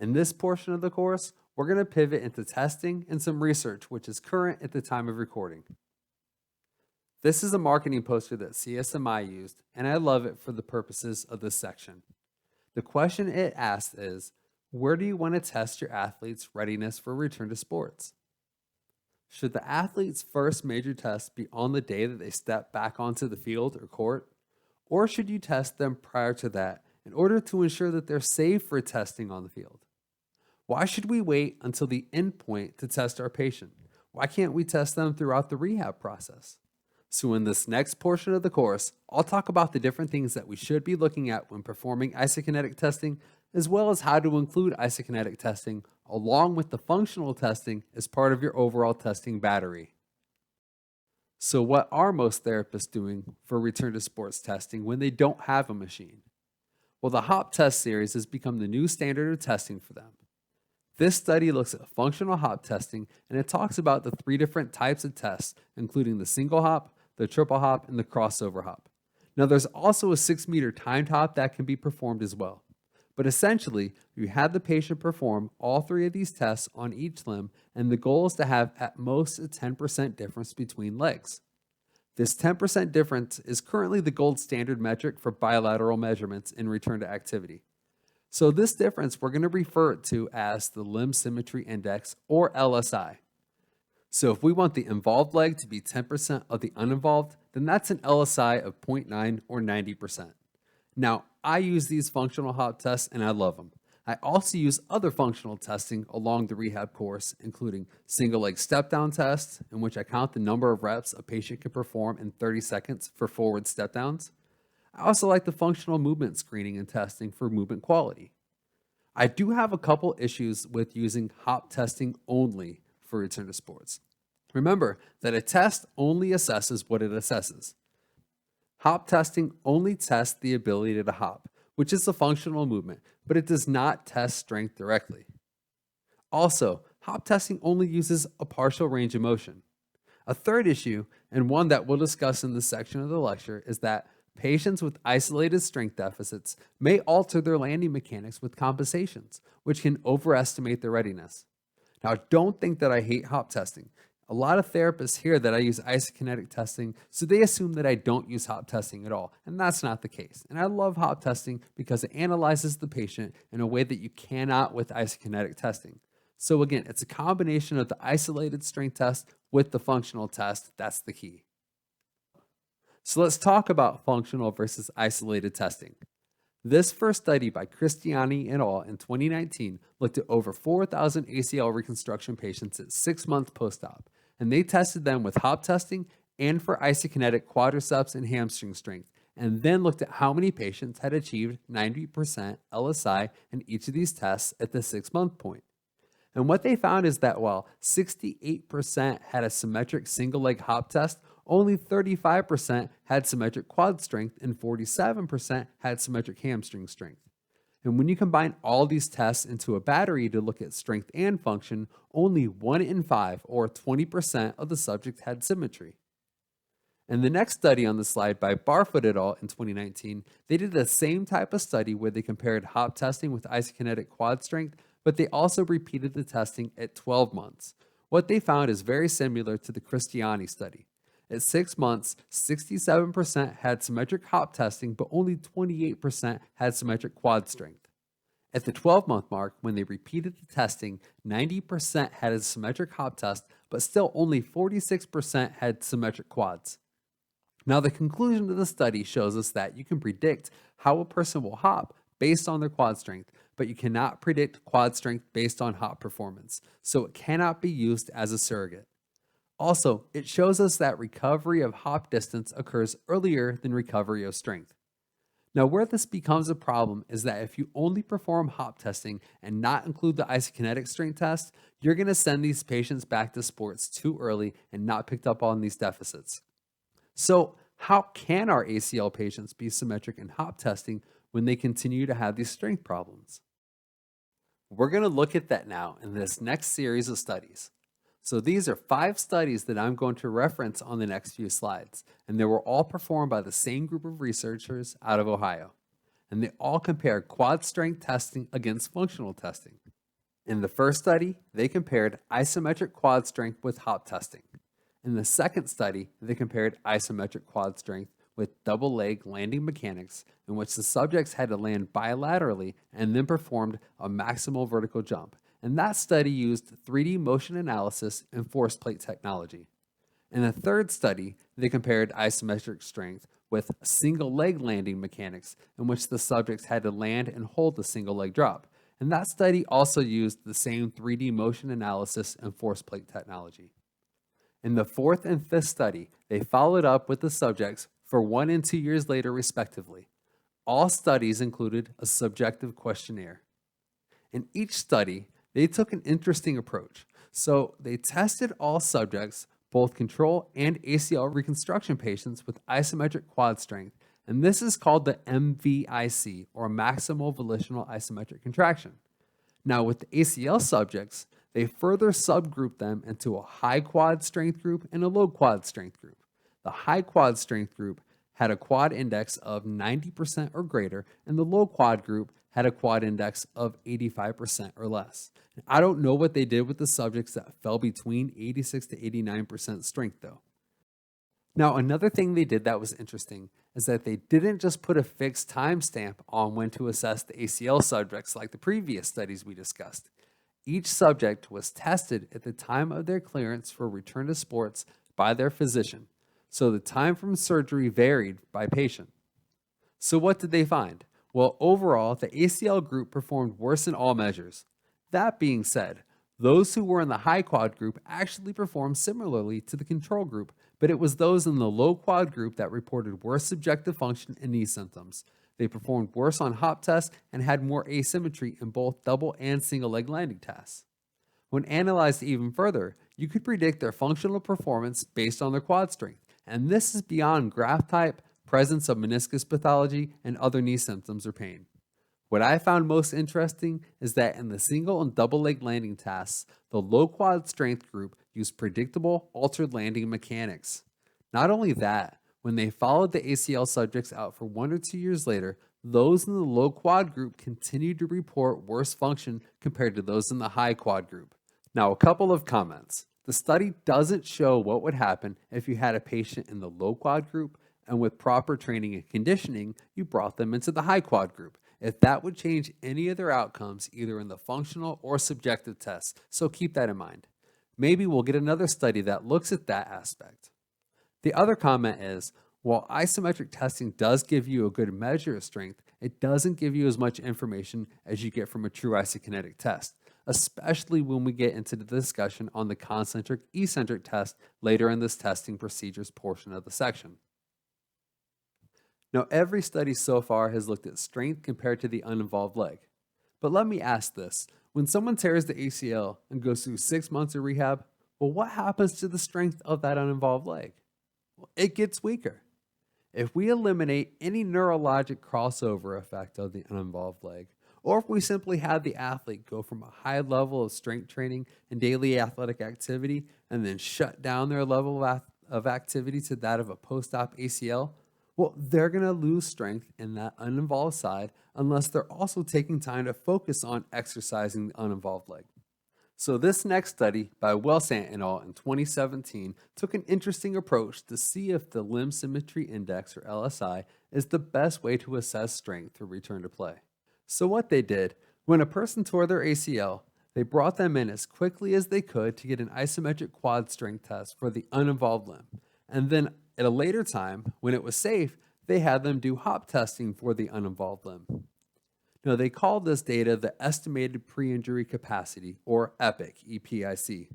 In this portion of the course, we're going to pivot into testing and some research, which is current at the time of recording. This is a marketing poster that CSMI used, and I love it for the purposes of this section. The question it asks is, where do you want to test your athlete's readiness for return to sports? Should the athlete's first major test be on the day that they step back onto the field or court? Or should you test them prior to that in order to ensure that they're safe for testing on the field? Why should we wait until the end point to test our patient? Why can't we test them throughout the rehab process? So in this next portion of the course, I'll talk about the different things that we should be looking at when performing isokinetic testing, as well as how to include isokinetic testing along with the functional testing as part of your overall testing battery. So what are most therapists doing for return to sports testing when they don't have a machine? Well, the HOP test series has become the new standard of testing for them. This study looks at functional hop testing, and it talks about the 3 different types of tests, including the single hop, the triple hop, and the crossover hop. Now, there's also a 6-meter timed hop that can be performed as well. But essentially, you have the patient perform all 3 of these tests on each limb, and the goal is to have at most a 10% difference between legs. This 10% difference is currently the gold standard metric for bilateral measurements in return to activity. So this difference we're going to refer to as the limb symmetry index, or LSI. So if we want the involved leg to be 10% of the uninvolved, then that's an LSI of 0.9 or 90%. Now, I use these functional hop tests and I love them. I also use other functional testing along the rehab course, including single leg step down tests, in which I count the number of reps a patient can perform in 30 seconds for forward step downs. I also like the functional movement screening and testing for movement quality. I do have a couple issues with using hop testing only for return to sports. Remember that a test only assesses what it assesses. Hop testing only tests the ability to hop, which is a functional movement, but it does not test strength directly. Also, hop testing only uses a partial range of motion. A third issue, and one that we'll discuss in this section of the lecture, is that patients with isolated strength deficits may alter their landing mechanics with compensations, which can overestimate their readiness. Now, don't think that I hate hop testing. A lot of therapists hear that I use isokinetic testing, so they assume that I don't use hop testing at all, and that's not the case. And I love hop testing because it analyzes the patient in a way that you cannot with isokinetic testing. So again, it's a combination of the isolated strength test with the functional test. That's the key. So let's talk about functional versus isolated testing. This first study by Cristiani et al. In 2019 looked at over 4,000 ACL reconstruction patients at 6 months post-op, and they tested them with hop testing and for isokinetic quadriceps and hamstring strength, and then looked at how many patients had achieved 90% LSI in each of these tests at the 6-month point. And what they found is that while 68% had a symmetric single leg hop test, only 35% had symmetric quad strength and 47% had symmetric hamstring strength. And when you combine all these tests into a battery to look at strength and function, only 1 in 5 or 20% of the subjects had symmetry. In the next study on the slide by Barfoot et al. In 2019, they did the same type of study where they compared hop testing with isokinetic quad strength, but they also repeated the testing at 12 months. What they found is very similar to the Cristiani study. At 6 months, 67% had symmetric hop testing, but only 28% had symmetric quad strength. At the 12-month mark, when they repeated the testing, 90% had a symmetric hop test, but still only 46% had symmetric quads. Now, the conclusion of the study shows us that you can predict how a person will hop based on their quad strength, but you cannot predict quad strength based on hop performance, so it cannot be used as a surrogate. Also, it shows us that recovery of hop distance occurs earlier than recovery of strength. Now, where this becomes a problem is that if you only perform hop testing and not include the isokinetic strength test, you're going to send these patients back to sports too early and not picked up on these deficits. So, how can our ACL patients be symmetric in hop testing when they continue to have these strength problems? We're going to look at that now in this next series of studies. So these are 5 studies that I'm going to reference on the next few slides, and they were all performed by the same group of researchers out of Ohio. and they all compared quad strength testing against functional testing. In the first study, they compared isometric quad strength with hop testing. In the second study, they compared isometric quad strength with double leg landing mechanics, in which the subjects had to land bilaterally and then performed a maximal vertical jump. And that study used 3D motion analysis and force plate technology. In the third study, they compared isometric strength with single leg landing mechanics, in which the subjects had to land and hold the single leg drop. And that study also used the same 3D motion analysis and force plate technology. In the fourth and fifth study, they followed up with the subjects for 1 and 2 years later, respectively. All studies included a subjective questionnaire. In each study, they took an interesting approach. So they tested all subjects, both control and ACL reconstruction patients, with isometric quad strength, and this is called the MVIC, or maximal volitional isometric contraction. Now, with the ACL subjects, they further subgrouped them into a high quad strength group and a low quad strength group. The high quad strength group had a quad index of 90% or greater, and the low quad group had a quad index of 85% or less. I don't know what they did with the subjects that fell between 86 to 89% strength, though. Now, another thing they did that was interesting is that they didn't just put a fixed timestamp on when to assess the ACL subjects like the previous studies we discussed. Each subject was tested at the time of their clearance for return to sports by their physician, so the time from surgery varied by patient. So what did they find? Well, overall, the ACL group performed worse in all measures. That being said, those who were in the high quad group actually performed similarly to the control group, but it was those in the low quad group that reported worse subjective function and knee symptoms. They performed worse on hop tests and had more asymmetry in both double and single leg landing tests. When analyzed even further, you could predict their functional performance based on their quad strength, and this is beyond graft type, presence of meniscus pathology, and other knee symptoms or pain. What I found most interesting is that in the single and double leg landing tests, the low quad strength group used predictable altered landing mechanics. Not only that, when they followed the ACL subjects out for 1 or 2 years later, those in the low quad group continued to report worse function compared to those in the high quad group. Now, a couple of comments. The study doesn't show what would happen if you had a patient in the low quad group and with proper training and conditioning, you brought them into the high quad group. If that would change any of their outcomes, either in the functional or subjective tests, so keep that in mind. Maybe we'll get another study that looks at that aspect. The other comment is, while isometric testing does give you a good measure of strength, it doesn't give you as much information as you get from a true isokinetic test, especially when we get into the discussion on the concentric eccentric test later in this testing procedures portion of the section. Now, every study so far has looked at strength compared to the uninvolved leg. But let me ask this. When someone tears the ACL and goes through 6 months of rehab, well, what happens to the strength of that uninvolved leg? Well, it gets weaker. If we eliminate any neurologic crossover effect of the uninvolved leg, or if we simply have the athlete go from a high level of strength training and daily athletic activity and then shut down their level of activity to that of a post-op ACL, well, they're going to lose strength in that uninvolved side unless they're also taking time to focus on exercising the uninvolved leg. So this next study by Welsant et al. In 2017 took an interesting approach to see if the Limb Symmetry Index, or LSI, is the best way to assess strength for return to play. So what they did, when a person tore their ACL, they brought them in as quickly as they could to get an isometric quad strength test for the uninvolved limb. And then at a later time, when it was safe, they had them do hop testing for the uninvolved limb. Now, they called this data the Estimated Pre-Injury Capacity, or EPIC, EPIC.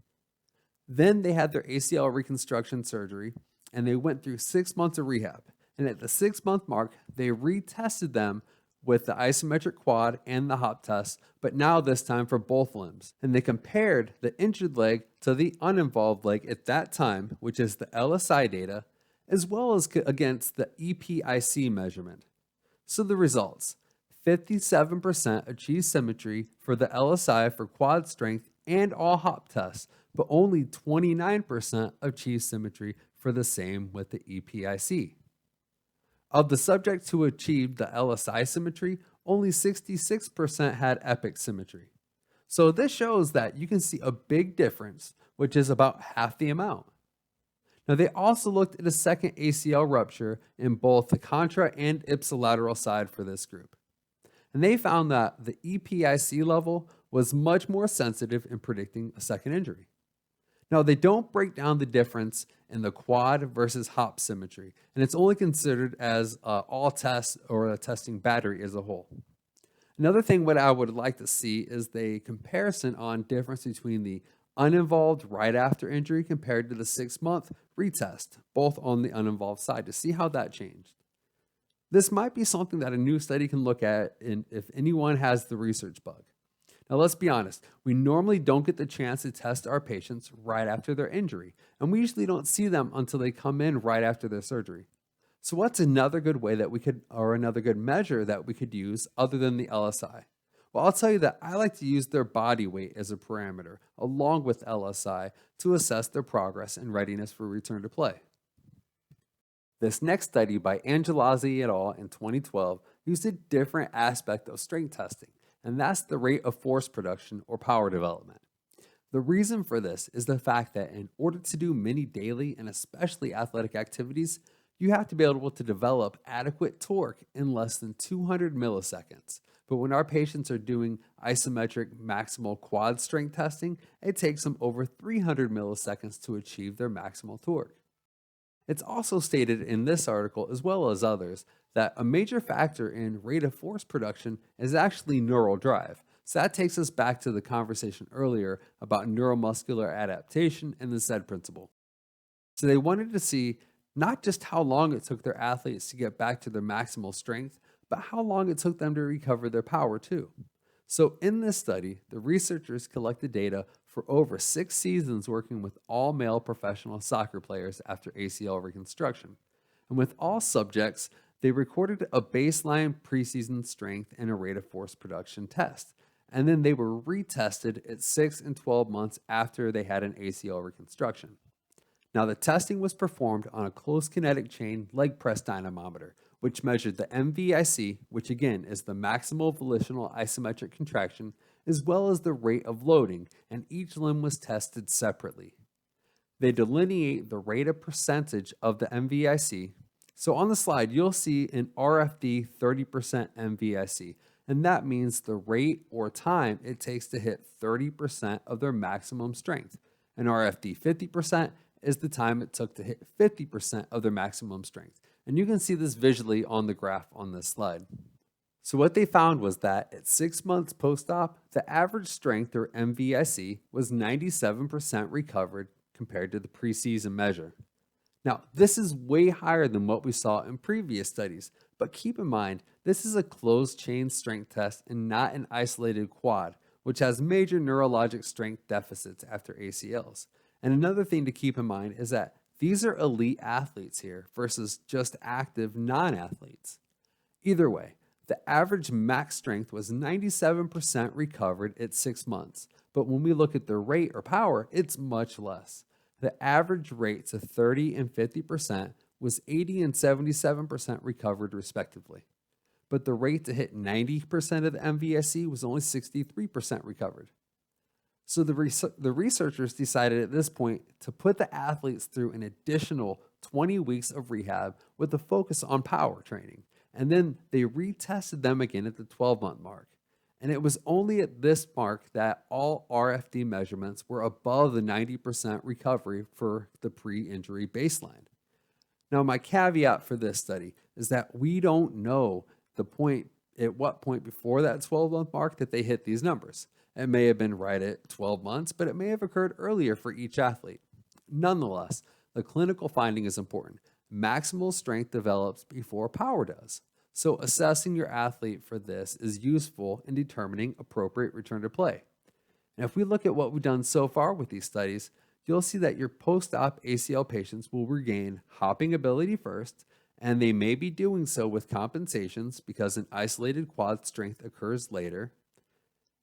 Then they had their ACL reconstruction surgery, and they went through 6 months of rehab. And at the 6-month mark, they retested them with the isometric quad and the hop test, but now this time for both limbs. And they compared the injured leg to the uninvolved leg at that time, which is the LSI data, as well as against the EPIC measurement. So the results: 57% achieved symmetry for the LSI for quad strength and all hop tests, but only 29% achieved symmetry for the same with the EPIC. Of the subjects who achieved the LSI symmetry, only 66% had epic symmetry. So this shows that you can see a big difference, which is about half the amount. Now, they also looked at a second ACL rupture in both the contra and ipsilateral side for this group. And they found that the EPIC level was much more sensitive in predicting a second injury. Now, they don't break down the difference in the quad versus hop symmetry, and it's only considered as all tests or a testing battery as a whole. Another thing what I would like to see is the comparison on difference between the uninvolved right after injury compared to the 6-month retest, both on the uninvolved side, to see how that changed. This might be something that a new study can look at if anyone has the research bug. Now, let's be honest, we normally don't get the chance to test our patients right after their injury, and we usually don't see them until they come in right after their surgery. So what's another good way that we could, or another good measure that we could use other than the LSI? Well, I'll tell you that I like to use their body weight as a parameter, along with LSI, to assess their progress and readiness for return to play. This next study by Angelazzi et al. In 2012 used a different aspect of strength testing, and that's the rate of force production or power development. The reason for this is the fact that in order to do many daily and especially athletic activities, you have to be able to develop adequate torque in less than 200 milliseconds. But when our patients are doing isometric maximal quad strength testing, it takes them over 300 milliseconds to achieve their maximal torque. It's also stated in this article, as well as others, that a major factor in rate of force production is actually neural drive. So that takes us back to the conversation earlier about neuromuscular adaptation and the SAID principle. So they wanted to see not just how long it took their athletes to get back to their maximal strength, but how long it took them to recover their power too. So in this study, the researchers collected data for over 6 seasons working with all male professional soccer players after ACL reconstruction. And with all subjects, they recorded a baseline preseason strength and a rate of force production test. And then they were retested at 6 and 12 months after they had an ACL reconstruction. Now, the testing was performed on a closed kinetic chain leg press dynamometer, which measured the MVIC, which again is the maximal volitional isometric contraction, as well as the rate of loading, and each limb was tested separately. They delineate the rate of percentage of the MVIC. So on the slide, you'll see an RFD 30% MVIC, and that means the rate or time it takes to hit 30% of their maximum strength. An RFD 50% is the time it took to hit 50% of their maximum strength. And you can see this visually on the graph on this slide. So what they found was that at 6 months post-op, the average strength, or MVIC, was 97% recovered compared to the preseason measure. Now, this is way higher than what we saw in previous studies, but keep in mind, this is a closed chain strength test and not an isolated quad, which has major neurologic strength deficits after ACLs. And another thing to keep in mind is that these are elite athletes here versus just active non-athletes. Either way, the average max strength was 97% recovered at 6 months, but when we look at the rate or power, it's much less. The average rates of 30 and 50% was 80 and 77% recovered respectively. But the rate to hit 90% of the MVIC was only 63% recovered. So the researchers decided at this point to put the athletes through an additional 20 weeks of rehab with a focus on power training. And then they retested them again at the 12-month mark. And it was only at this mark that all RFD measurements were above the 90% recovery for the pre-injury baseline. Now, my caveat for this study is that we don't know at what point before that 12-month mark that they hit these numbers. It may have been right at 12 months, but it may have occurred earlier for each athlete. Nonetheless, the clinical finding is important. Maximal strength develops before power does. So assessing your athlete for this is useful in determining appropriate return to play. And if we look at what we've done so far with these studies, you'll see that your post-op ACL patients will regain hopping ability first, and they may be doing so with compensations because an isolated quad strength occurs later.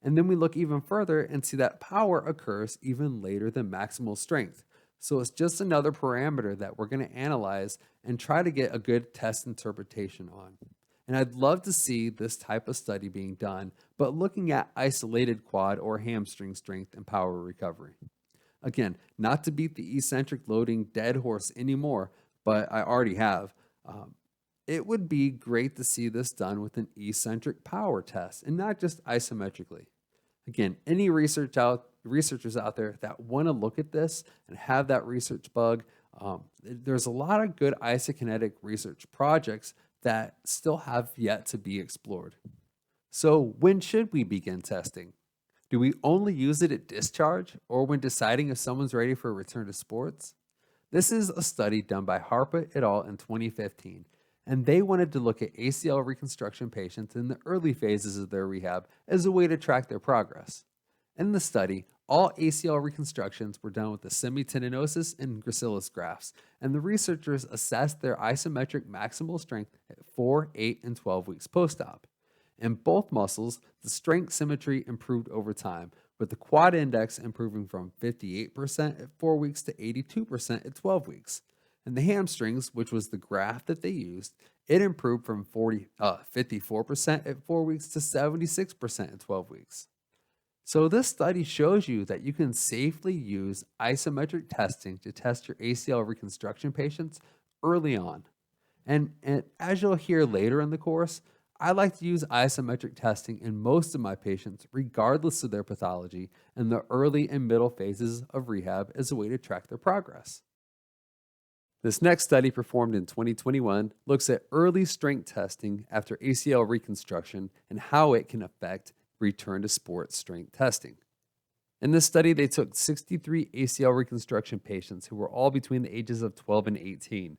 And then we look even further and see that power occurs even later than maximal strength. So it's just another parameter that we're going to analyze and try to get a good test interpretation on. And I'd love to see this type of study being done, but looking at isolated quad or hamstring strength and power recovery. Again, not to beat the eccentric loading dead horse anymore, but I already have. It would be great to see this done with an eccentric power test and not just isometrically. Again, any researchers out there that want to look at this and have that research bug, there's a lot of good isokinetic research projects that still have yet to be explored. So when should we begin testing? Do we only use it at discharge or when deciding if someone's ready for a return to sports? This is a study done by Harpa et al. In 2015, and they wanted to look at ACL reconstruction patients in the early phases of their rehab as a way to track their progress. In the study, all ACL reconstructions were done with the semitendinosus and gracilis grafts, and the researchers assessed their isometric maximal strength at 4, 8, and 12 weeks post-op. In both muscles, the strength symmetry improved over time, with the quad index improving from 58% at 4 weeks to 82% at 12 weeks. And the hamstrings, which was the graph that they used, it improved from 54% at 4 weeks to 76% at 12 weeks. So this study shows you that you can safely use isometric testing to test your ACL reconstruction patients early on. And as you'll hear later in the course, I like to use isometric testing in most of my patients regardless of their pathology in the early and middle phases of rehab as a way to track their progress. This next study, performed in 2021, looks at early strength testing after ACL reconstruction and how it can affect return to sports strength testing. In this study, they took 63 ACL reconstruction patients who were all between the ages of 12 and 18.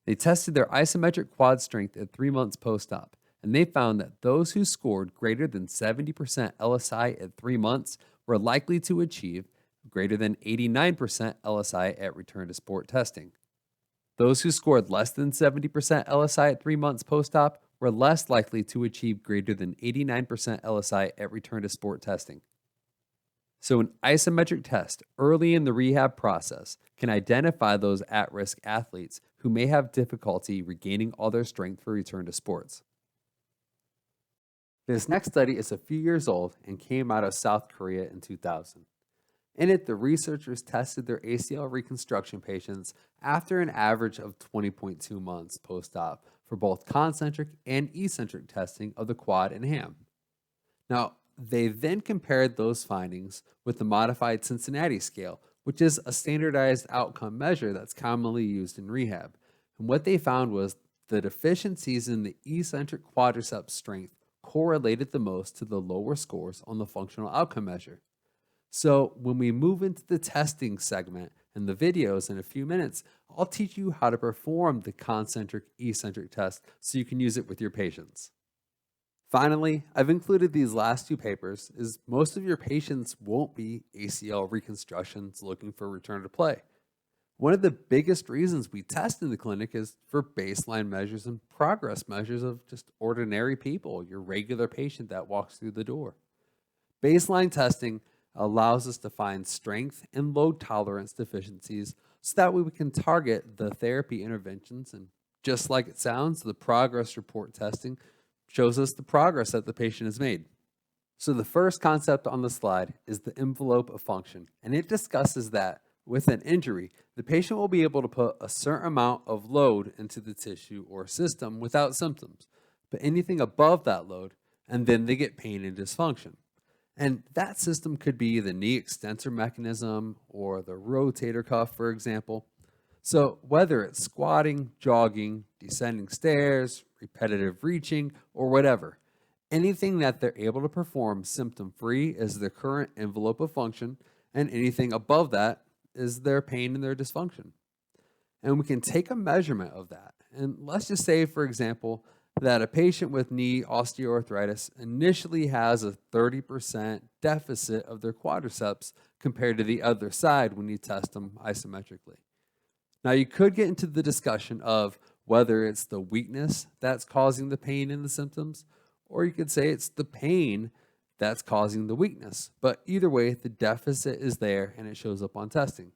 They tested their isometric quad strength at 3 months post-op, and they found that those who scored greater than 70% LSI at 3 months were likely to achieve greater than 89% LSI at return to sport testing. Those who scored less than 70% LSI at 3 months post-op were less likely to achieve greater than 89% LSI at return to sport testing. So an isometric test early in the rehab process can identify those at-risk athletes who may have difficulty regaining all their strength for return to sports. This next study is a few years old and came out of South Korea in 2000. In it, the researchers tested their ACL reconstruction patients after an average of 20.2 months post-op for both concentric and eccentric testing of the quad and ham. Now, they then compared those findings with the modified Cincinnati scale, which is a standardized outcome measure that's commonly used in rehab. And what they found was the deficiencies in the eccentric quadriceps strength correlated the most to the lower scores on the functional outcome measure. So when we move into the testing segment and the videos in a few minutes, I'll teach you how to perform the concentric eccentric test so you can use it with your patients. Finally, I've included these last two papers as most of your patients won't be ACL reconstructions looking for return to play. One of the biggest reasons we test in the clinic is for baseline measures and progress measures of just ordinary people, your regular patient that walks through the door. Baseline testing allows us to find strength and load tolerance deficiencies so that way we can target the therapy interventions. And just like it sounds, the progress report testing shows us the progress that the patient has made. So the first concept on the slide is the envelope of function, and it discusses that with an injury, the patient will be able to put a certain amount of load into the tissue or system without symptoms, but anything above that load, and then they get pain and dysfunction. And that system could be the knee extensor mechanism or the rotator cuff, for example. So whether it's squatting, jogging, descending stairs, repetitive reaching, or whatever, anything that they're able to perform symptom-free is the current envelope of function, and anything above that is their pain and their dysfunction. And we can take a measurement of that. And let's just say, for example, that a patient with knee osteoarthritis initially has a 30% deficit of their quadriceps compared to the other side when you test them isometrically. Now, you could get into the discussion of whether it's the weakness that's causing the pain and the symptoms, or you could say it's the pain that's causing the weakness. But either way, the deficit is there and it shows up on testing.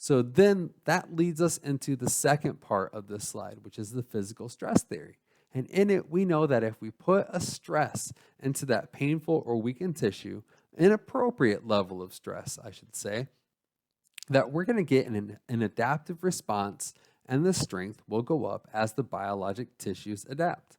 So then that leads us into the second part of this slide, which is the physical stress theory. And in it, we know that if we put a stress into that painful or weakened tissue, an appropriate level of stress, I should say, that we're going to get an adaptive response and the strength will go up as the biologic tissues adapt.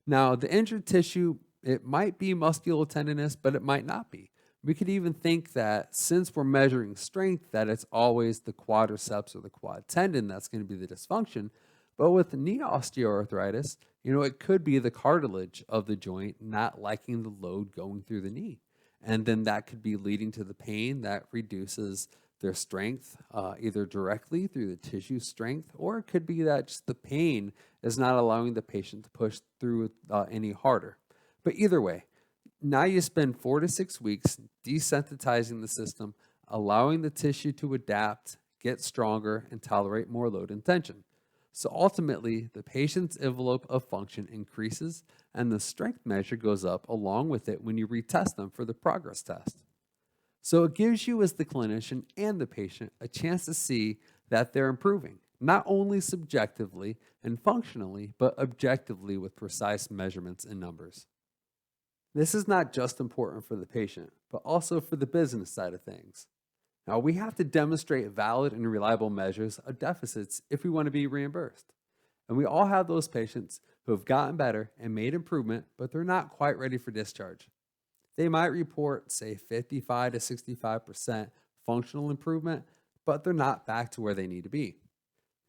Now, the injured tissue, it might be musculotendinous, but it might not be. We could even think that since we're measuring strength, that it's always the quadriceps or the quad tendon that's going to be the dysfunction. But with knee osteoarthritis, it could be the cartilage of the joint not liking the load going through the knee. And then that could be leading to the pain that reduces their strength, either directly through the tissue strength, or it could be that just the pain is not allowing the patient to push through any harder. But either way, now you spend 4 to 6 weeks desensitizing the system, allowing the tissue to adapt, get stronger, and tolerate more load and tension. So ultimately, the patient's envelope of function increases and the strength measure goes up along with it when you retest them for the progress test. So it gives you as the clinician and the patient a chance to see that they're improving, not only subjectively and functionally, but objectively with precise measurements and numbers. This is not just important for the patient, but also for the business side of things. Now, we have to demonstrate valid and reliable measures of deficits if we want to be reimbursed. And we all have those patients who have gotten better and made improvement, but they're not quite ready for discharge. They might report, say, 55 to 65% functional improvement, but they're not back to where they need to be.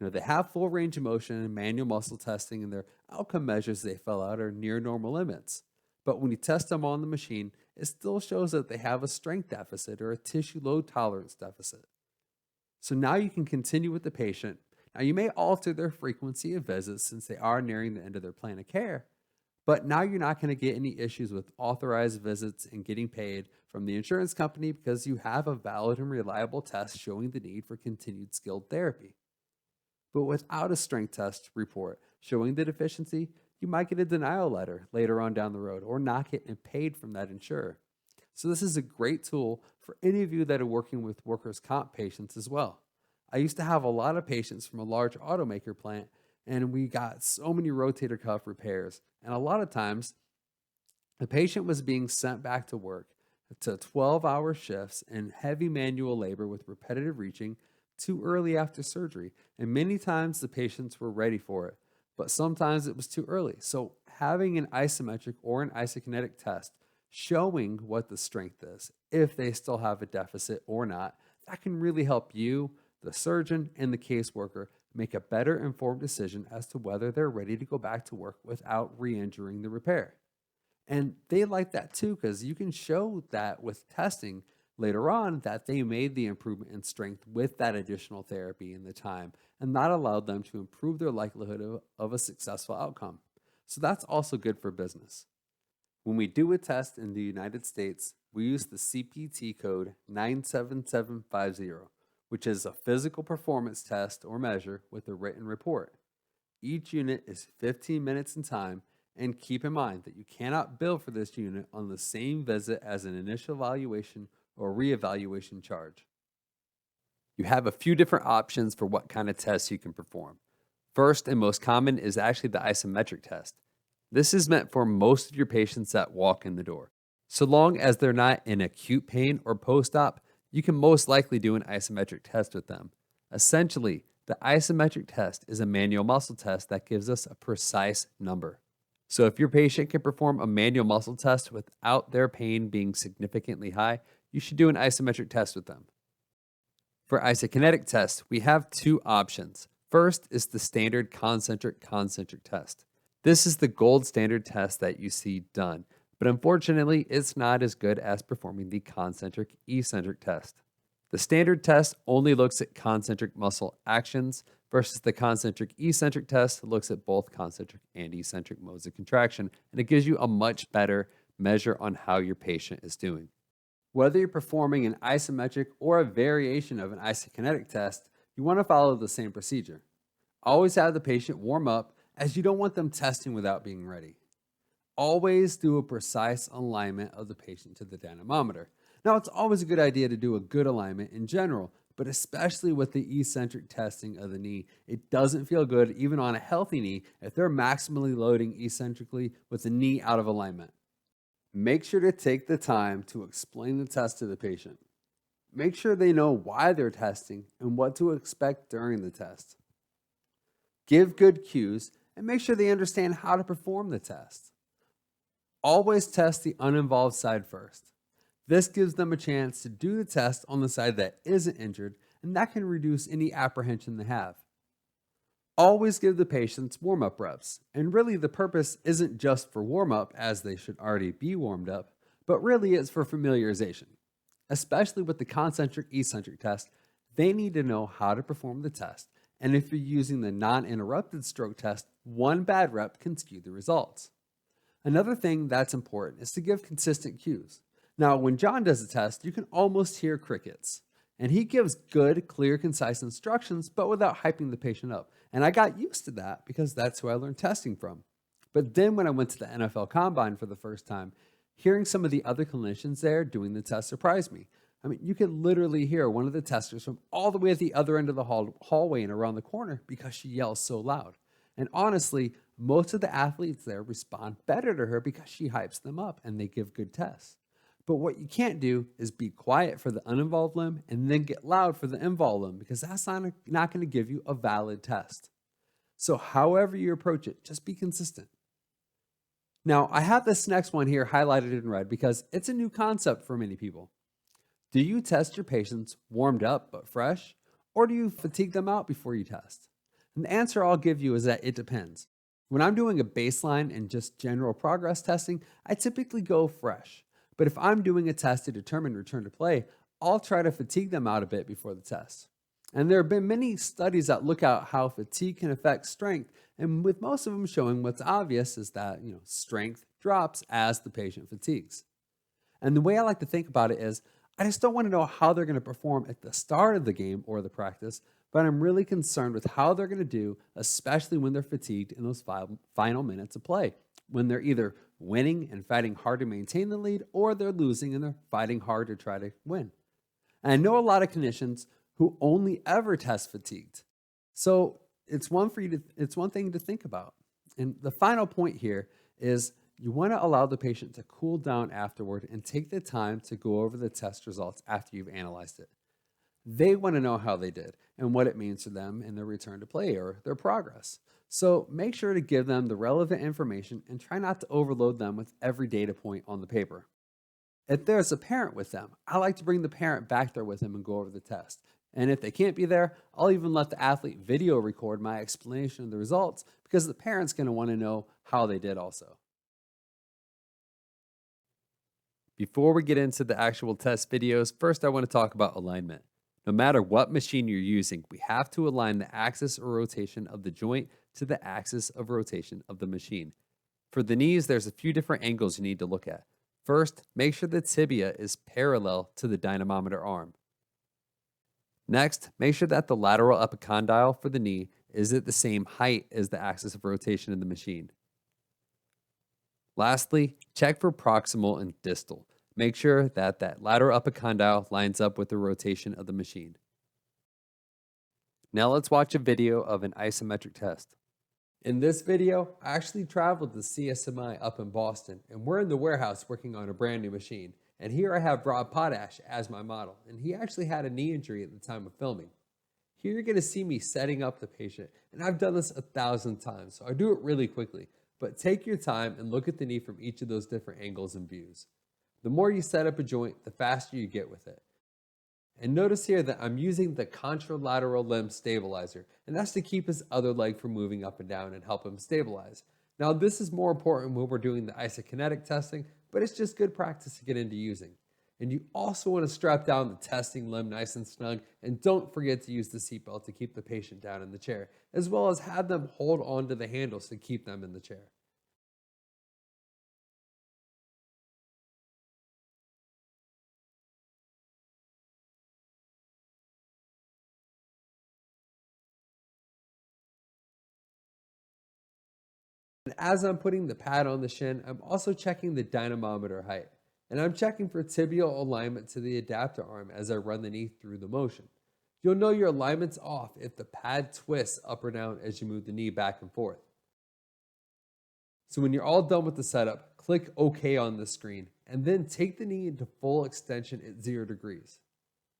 They have full range of motion and manual muscle testing, and their outcome measures they fill out are near normal limits. But when you test them on the machine, it still shows that they have a strength deficit or a tissue load tolerance deficit. So now you can continue with the patient. Now you may alter their frequency of visits since they are nearing the end of their plan of care, but now you're not going to get any issues with authorized visits and getting paid from the insurance company because you have a valid and reliable test showing the need for continued skilled therapy. But without a strength test report showing the deficiency, you might get a denial letter later on down the road or not get paid from that insurer. So this is a great tool for any of you that are working with workers' comp patients as well. I used to have a lot of patients from a large automaker plant, and we got so many rotator cuff repairs. And a lot of times, the patient was being sent back to work to 12-hour shifts and heavy manual labor with repetitive reaching too early after surgery. And many times the patients were ready for it, but sometimes it was too early. So having an isometric or an isokinetic test showing what the strength is, if they still have a deficit or not, that can really help you, the surgeon, and the caseworker make a better informed decision as to whether they're ready to go back to work without re-injuring the repair. And they like that too, because you can show that with testing later on that they made the improvement in strength with that additional therapy in the time, and that allowed them to improve their likelihood of a successful outcome. So that's also good for business. When we do a test in the United States, we use the CPT code 97750, which is a physical performance test or measure with a written report. Each unit is 15 minutes in time, and keep in mind that you cannot bill for this unit on the same visit as an initial evaluation or reevaluation charge. You have a few different options for what kind of tests you can perform. First and most common is actually the isometric test. This is meant for most of your patients that walk in the door. So long as they're not in acute pain or post-op, you can most likely do an isometric test with them. Essentially, the isometric test is a manual muscle test that gives us a precise number. So if your patient can perform a manual muscle test without their pain being significantly high, you should do an isometric test with them. For isokinetic tests, we have two options. First is the standard concentric test. This is the gold standard test that you see done, but unfortunately, it's not as good as performing the concentric eccentric test. The standard test only looks at concentric muscle actions versus the concentric eccentric test looks at both concentric and eccentric modes of contraction, and it gives you a much better measure on how your patient is doing. Whether you're performing an isometric or a variation of an isokinetic test, you want to follow the same procedure. Always have the patient warm up, as you don't want them testing without being ready. Always do a precise alignment of the patient to the dynamometer. Now, it's always a good idea to do a good alignment in general, but especially with the eccentric testing of the knee, it doesn't feel good even on a healthy knee if they're maximally loading eccentrically with the knee out of alignment. Make sure to take the time to explain the test to the patient. Make sure they know why they're testing and what to expect during the test. Give good cues and make sure they understand how to perform the test. Always test the uninvolved side first. This gives them a chance to do the test on the side that isn't injured, and that can reduce any apprehension they have. Always give the patients warm-up reps, and really the purpose isn't just for warm-up, as they should already be warmed up, but really it's for familiarization. Especially with the concentric-eccentric test, they need to know how to perform the test, and if you're using the non-interrupted stroke test, one bad rep can skew the results. Another thing that's important is to give consistent cues. Now, when John does a test, you can almost hear crickets. And he gives good, clear, concise instructions, but without hyping the patient up. And I got used to that because that's who I learned testing from. But then when I went to the NFL Combine for the first time, hearing some of the other clinicians there doing the test surprised me. I mean, you could literally hear one of the testers from all the way at the other end of the hallway and around the corner because she yells so loud. And honestly, most of the athletes there respond better to her because she hypes them up and they give good tests. But what you can't do is be quiet for the uninvolved limb and then get loud for the involved limb because that's not going to give you a valid test. So however you approach it, just be consistent. Now, I have this next one here highlighted in red because it's a new concept for many people. Do you test your patients warmed up but fresh, or do you fatigue them out before you test? And the answer I'll give you is that it depends. When I'm doing a baseline and just general progress testing, I typically go fresh. But if I'm doing a test to determine return to play, I'll try to fatigue them out a bit before the test. And there have been many studies that look at how fatigue can affect strength, and with most of them showing what's obvious is that, strength drops as the patient fatigues. And the way I like to think about it is, I just don't want to know how they're going to perform at the start of the game or the practice, but I'm really concerned with how they're going to do, especially when they're fatigued in those final minutes of play, when they're either winning and fighting hard to maintain the lead, or they're losing and they're fighting hard to try to win. And I know a lot of clinicians who only ever test fatigued. So it's one thing to think about. And the final point here is you want to allow the patient to cool down afterward and take the time to go over the test results after you've analyzed it. They want to know how they did and what it means to them in their return to play or their progress. So make sure to give them the relevant information and try not to overload them with every data point on the paper. If there's a parent with them, I like to bring the parent back there with them and go over the test. And if they can't be there, I'll even let the athlete video record my explanation of the results because the parent's going to want to know how they did also. Before we get into the actual test videos, first I want to talk about alignment. No matter what machine you're using, we have to align the axis of rotation of the joint to the axis of rotation of the machine. For the knees, there's a few different angles you need to look at. First, make sure the tibia is parallel to the dynamometer arm. Next, make sure that the lateral epicondyle for the knee is at the same height as the axis of rotation of the machine. Lastly, check for proximal and distal. Make sure that lateral epicondyle lines up with the rotation of the machine. Now let's watch a video of an isometric test. In this video, I actually traveled to CSMI up in Boston, and we're in the warehouse working on a brand new machine. And here I have Rob Potash as my model, and he actually had a knee injury at the time of filming. Here you're going to see me setting up the patient, and I've done this 1,000 times, so I do it really quickly. But take your time and look at the knee from each of those different angles and views. The more you set up a joint, the faster you get with it. And notice here that I'm using the contralateral limb stabilizer, and that's to keep his other leg from moving up and down and help him stabilize. Now this is more important when we're doing the isokinetic testing, but it's just good practice to get into using. And you also want to strap down the testing limb nice and snug, and don't forget to use the seatbelt to keep the patient down in the chair, as well as have them hold on to the handles to keep them in the chair. And as I'm putting the pad on the shin, I'm also checking the dynamometer height. And I'm checking for tibial alignment to the adapter arm as I run the knee through the motion. You'll know your alignment's off if the pad twists up or down as you move the knee back and forth. So when you're all done with the setup, click OK on the screen and then take the knee into full extension at 0 degrees.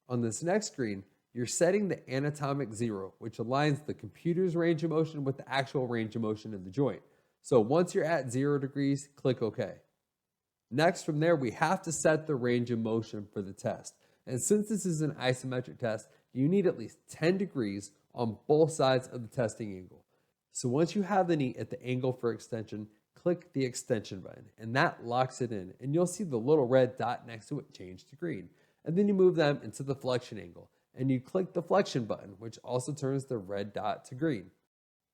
On this next screen, you're setting the anatomic 0, which aligns the computer's range of motion with the actual range of motion in the joint. So once you're at 0 degrees, click OK. Next, from there, we have to set the range of motion for the test. And since this is an isometric test, you need at least 10 degrees on both sides of the testing angle. So once you have the knee at the angle for extension, click the extension button, and that locks it in, and you'll see the little red dot next to it change to green. And then you move them into the flexion angle, and you click the flexion button, which also turns the red dot to green.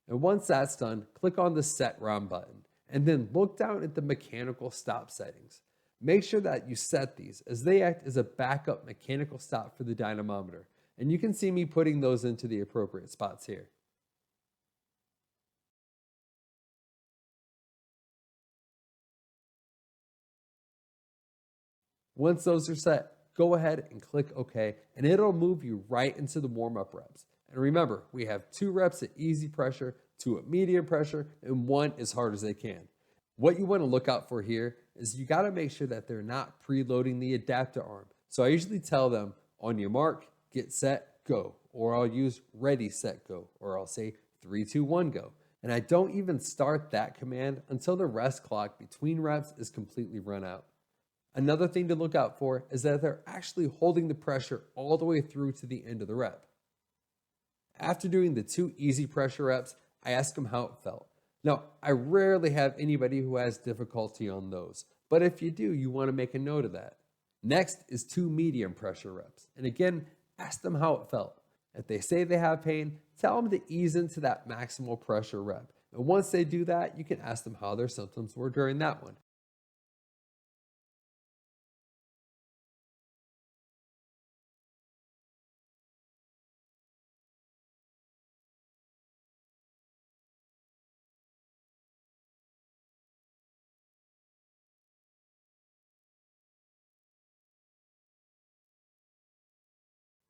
And once that's done, click on the set round button, and then look down at the mechanical stop settings. Make sure that you set these, as they act as a backup mechanical stop for the dynamometer, and you can see me putting those into the appropriate spots here. Once those are set, go ahead and click OK, and it'll move you right into the warm-up reps. And remember, we have 2 reps at easy pressure, 2 at medium pressure, and 1 as hard as they can. What you want to look out for here is you got to make sure that they're not preloading the adapter arm. So I usually tell them, on your mark, get set, go. Or I'll use ready, set, go. Or I'll say 3, 2, 1, go. And I don't even start that command until the rest clock between reps is completely run out. Another thing to look out for is that they're actually holding the pressure all the way through to the end of the rep. After doing the 2 easy pressure reps, I ask them how it felt. Now, I rarely have anybody who has difficulty on those, but if you do, you want to make a note of that. Next is 2 medium pressure reps, and again, ask them how it felt. If they say they have pain, tell them to ease into that maximal pressure rep. And once they do that, you can ask them how their symptoms were during that one.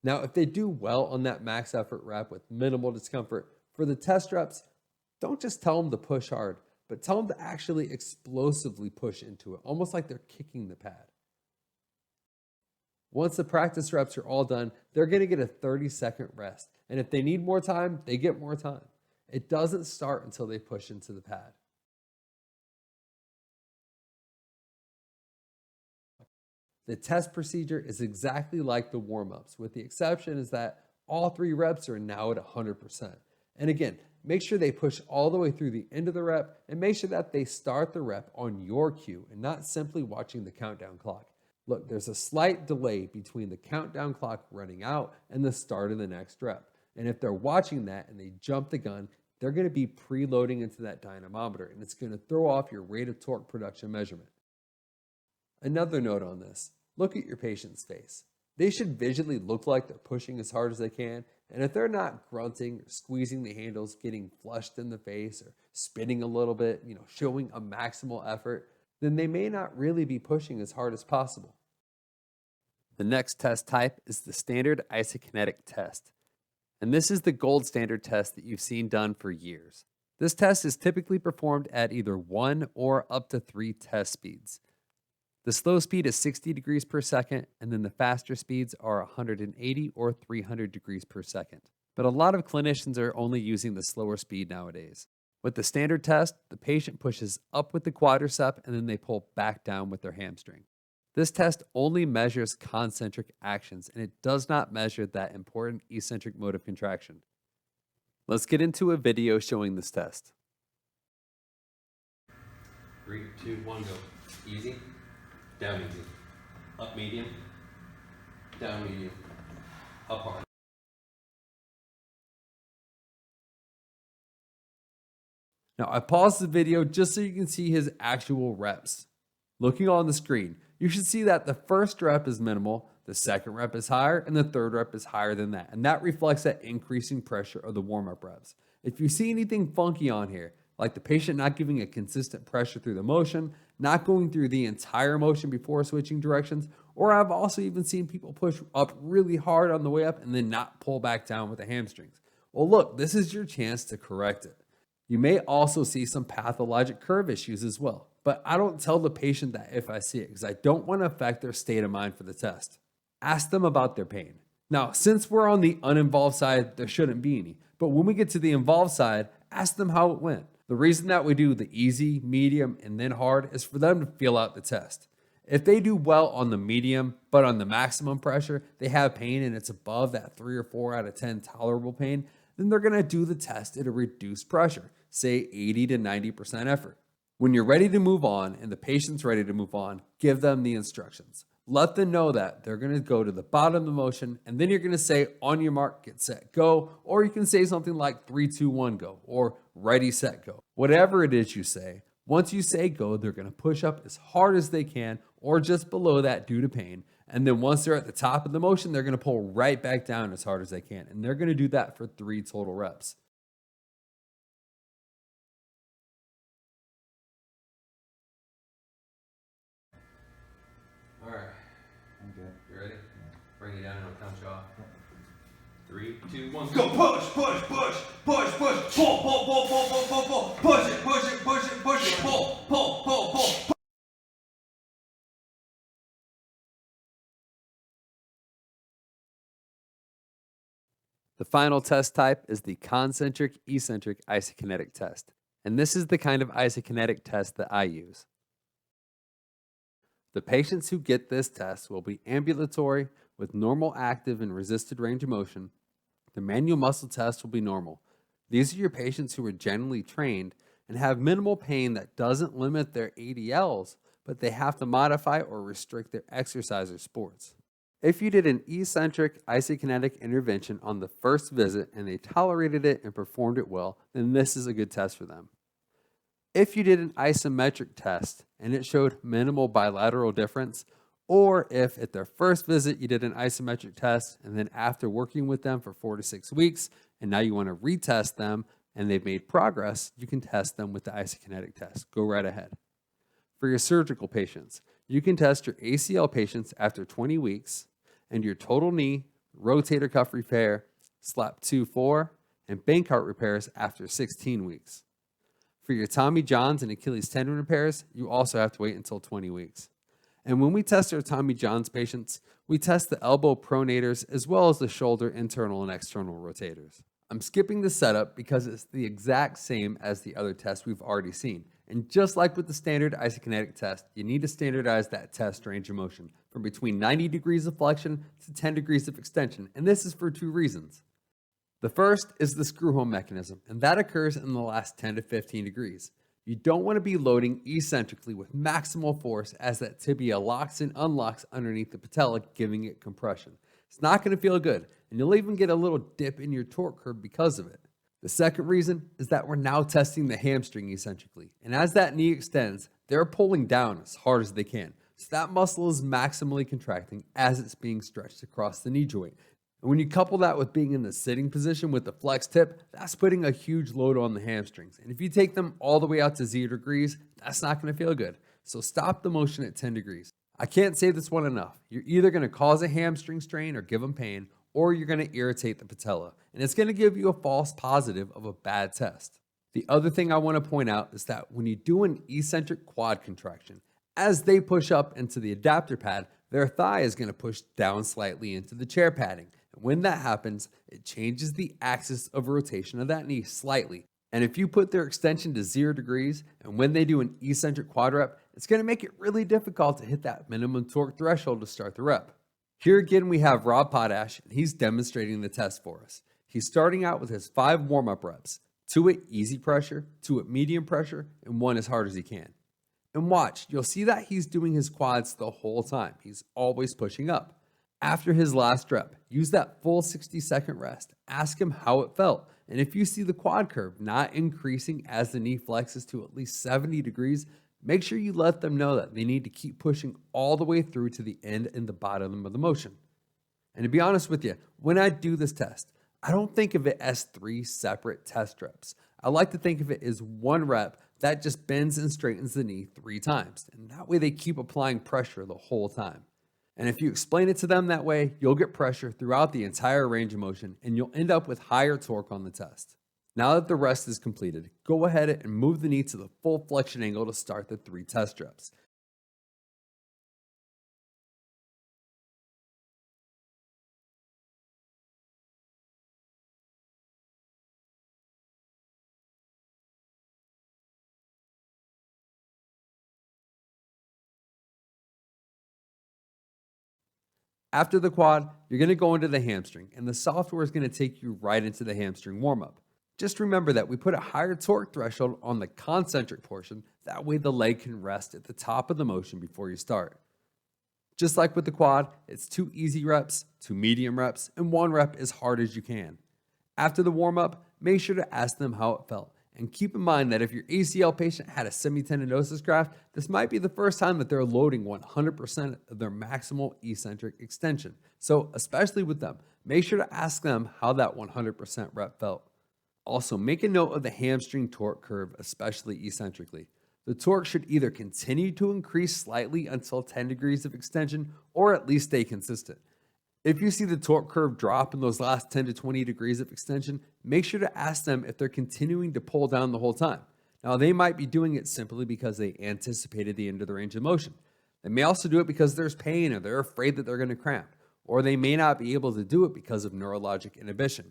Now, if they do well on that max effort rep with minimal discomfort, for the test reps, don't just tell them to push hard, but tell them to actually explosively push into it, almost like they're kicking the pad. Once the practice reps are all done, they're going to get a 30-second rest. And if they need more time, they get more time. It doesn't start until they push into the pad. The test procedure is exactly like the warm-ups, with the exception is that all 3 reps are now at 100%. And again, make sure they push all the way through the end of the rep, and make sure that they start the rep on your cue and not simply watching the countdown clock. Look, there's a slight delay between the countdown clock running out and the start of the next rep. And if they're watching that and they jump the gun, they're going to be preloading into that dynamometer, and it's going to throw off your rate of torque production measurement. Another note on this, look at your patient's face. They should visually look like they're pushing as hard as they can, and if they're not grunting or squeezing the handles, getting flushed in the face or spitting a little bit, showing a maximal effort, then they may not really be pushing as hard as possible. The next test type is the standard isokinetic test. And this is the gold standard test that you've seen done for years. This test is typically performed at either 1 or up to 3 test speeds. The slow speed is 60 degrees per second, and then the faster speeds are 180 or 300 degrees per second. But a lot of clinicians are only using the slower speed nowadays. With the standard test, the patient pushes up with the quadricep and then they pull back down with their hamstring. This test only measures concentric actions, and it does not measure that important eccentric mode of contraction. Let's get into a video showing this test. 3, 2, 1, go. Easy. Down easy. Up medium. Down medium. Up hard. Now I paused the video just so you can see his actual reps. Looking on the screen, you should see that the first rep is minimal, the second rep is higher, and the third rep is higher than that. And that reflects that increasing pressure of the warm-up reps. If you see anything funky on here, like the patient not giving a consistent pressure through the motion, not going through the entire motion before switching directions. Or I've also even seen people push up really hard on the way up and then not pull back down with the hamstrings. Well, look, this is your chance to correct it. You may also see some pathologic curve issues as well, but I don't tell the patient that if I see it because I don't want to affect their state of mind for the test. Ask them about their pain. Now, since we're on the uninvolved side, there shouldn't be any, but when we get to the involved side, ask them how it went. The reason that we do the easy, medium, and then hard is for them to feel out the test. If they do well on the medium, but on the maximum pressure, they have pain and it's above that 3 or 4 out of 10 tolerable pain, then they're going to do the test at a reduced pressure, say 80 to 90% effort. When you're ready to move on and the patient's ready to move on, give them the instructions. Let them know that they're going to go to the bottom of the motion and then you're going to say, on your mark, get set, go. Or you can say something like 3, 2, 1, go, or ready, set, go. Whatever it is you say, once you say go, they're going to push up as hard as they can or just below that due to pain. And then once they're at the top of the motion, they're going to pull right back down as hard as they can. And they're going to do that for 3 total reps. All right. I'm good. You ready? Bring it down and I'll count you off. 3, 2, 1, Go push, push, push, push, push, pull, pull, pull, pull, pull, pull, pull, push it, push it, push it, push it, pull, pull, pull, pull. The final test type is the concentric eccentric isokinetic test. And this is the kind of isokinetic test that I use. The patients who get this test will be ambulatory with normal active and resisted range of motion. The manual muscle test will be normal. These are your patients who are generally trained and have minimal pain that doesn't limit their ADLs, but they have to modify or restrict their exercise or sports. If you did an eccentric isokinetic intervention on the first visit and they tolerated it and performed it well, then this is a good test for them. If you did an isometric test and it showed minimal bilateral difference, or if at their first visit you did an isometric test and then after working with them for 4 to 6 weeks and now you want to retest them and they've made progress, you can test them with the isokinetic test. Go right ahead. For your surgical patients, you can test your ACL patients after 20 weeks and your total knee, rotator cuff repair, SLAP 2-4, and Bankart repairs after 16 weeks. For your Tommy Johns and Achilles tendon repairs, you also have to wait until 20 weeks. And when we test our Tommy Johns patients, we test the elbow pronators as well as the shoulder internal and external rotators. I'm skipping the setup because it's the exact same as the other tests we've already seen. And just like with the standard isokinetic test, you need to standardize that test range of motion from between 90 degrees of flexion to 10 degrees of extension. And this is for 2 reasons. The first is the screw home mechanism, and that occurs in the last 10 to 15 degrees. You don't want to be loading eccentrically with maximal force as that tibia locks and unlocks underneath the patella, giving it compression. It's not going to feel good, and you'll even get a little dip in your torque curve because of it. The second reason is that we're now testing the hamstring eccentrically, and as that knee extends, they're pulling down as hard as they can. So that muscle is maximally contracting as it's being stretched across the knee joint. And when you couple that with being in the sitting position with the flex tip, that's putting a huge load on the hamstrings. And if you take them all the way out to 0 degrees, that's not going to feel good. So stop the motion at 10 degrees. I can't say this one enough. You're either going to cause a hamstring strain or give them pain, or you're going to irritate the patella. And it's going to give you a false positive of a bad test. The other thing I want to point out is that when you do an eccentric quad contraction, as they push up into the adapter pad, their thigh is going to push down slightly into the chair padding. And when that happens, it changes the axis of rotation of that knee slightly. And if you put their extension to 0 degrees, and when they do an eccentric quad rep, it's going to make it really difficult to hit that minimum torque threshold to start the rep. Here again, we have Rob Potash, and he's demonstrating the test for us. He's starting out with his 5 warm-up reps, 2 at easy pressure, 2 at medium pressure, and 1 as hard as he can. And watch, you'll see that he's doing his quads the whole time. He's always pushing up. After his last rep, use that full 60-second rest. Ask him how it felt. And if you see the quad curve not increasing as the knee flexes to at least 70 degrees, make sure you let them know that they need to keep pushing all the way through to the end and the bottom of the motion. And to be honest with you, when I do this test, I don't think of it as 3 separate test reps. I like to think of it as 1 rep That just bends and straightens the knee 3 times, and that way they keep applying pressure the whole time. And if you explain it to them that way, you'll get pressure throughout the entire range of motion, and you'll end up with higher torque on the test. Now that the rest is completed, go ahead and move the knee to the full flexion angle to start the 3 test reps. After the quad, you're going to go into the hamstring, and the software is going to take you right into the hamstring warm-up. Just remember that we put a higher torque threshold on the concentric portion, that way the leg can rest at the top of the motion before you start. Just like with the quad, it's 2 easy reps, 2 medium reps, and 1 rep as hard as you can. After the warm-up, make sure to ask them how it felt. And keep in mind that if your ACL patient had a semitendinosus graft, this might be the first time that they're loading 100% of their maximal eccentric extension. So especially with them, make sure to ask them how that 100% rep felt. Also, make a note of the hamstring torque curve, especially eccentrically. The torque should either continue to increase slightly until 10 degrees of extension or at least stay consistent. If you see the torque curve drop in those last 10 to 20 degrees of extension, make sure to ask them if they're continuing to pull down the whole time. Now, they might be doing it simply because they anticipated the end of the range of motion. They may also do it because there's pain or they're afraid that they're going to cramp, or they may not be able to do it because of neurologic inhibition.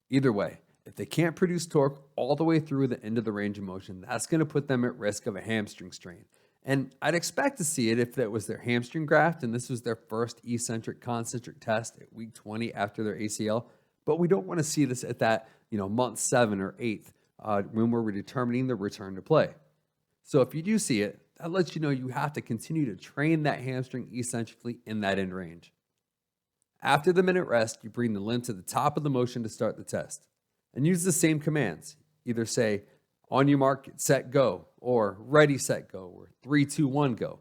Either way, if they can't produce torque all the way through the end of the range of motion, that's going to put them at risk of a hamstring strain. And I'd expect to see it if that was their hamstring graft and this was their first eccentric concentric test at week 20 after their ACL. But we don't want to see this at that, month 7 or 8 when we're determining the return to play. So if you do see it, that lets you know you have to continue to train that hamstring eccentrically in that end range. After the minute rest, you bring the limb to the top of the motion to start the test. And use the same commands. Either say, on your mark, get set, go, or ready, set, go, or 3, 2, 1, go.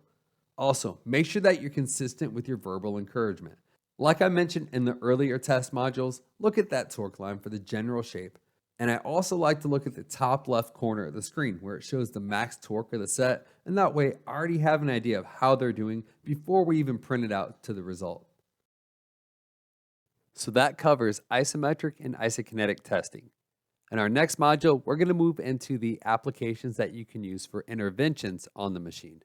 Also, make sure that you're consistent with your verbal encouragement. Like I mentioned in the earlier test modules, look at that torque line for the general shape. And I also like to look at the top left corner of the screen where it shows the max torque of the set, and that way I already have an idea of how they're doing before we even print it out to the result. So that covers isometric and isokinetic testing. In our next module, we're going to move into the applications that you can use for interventions on the machine.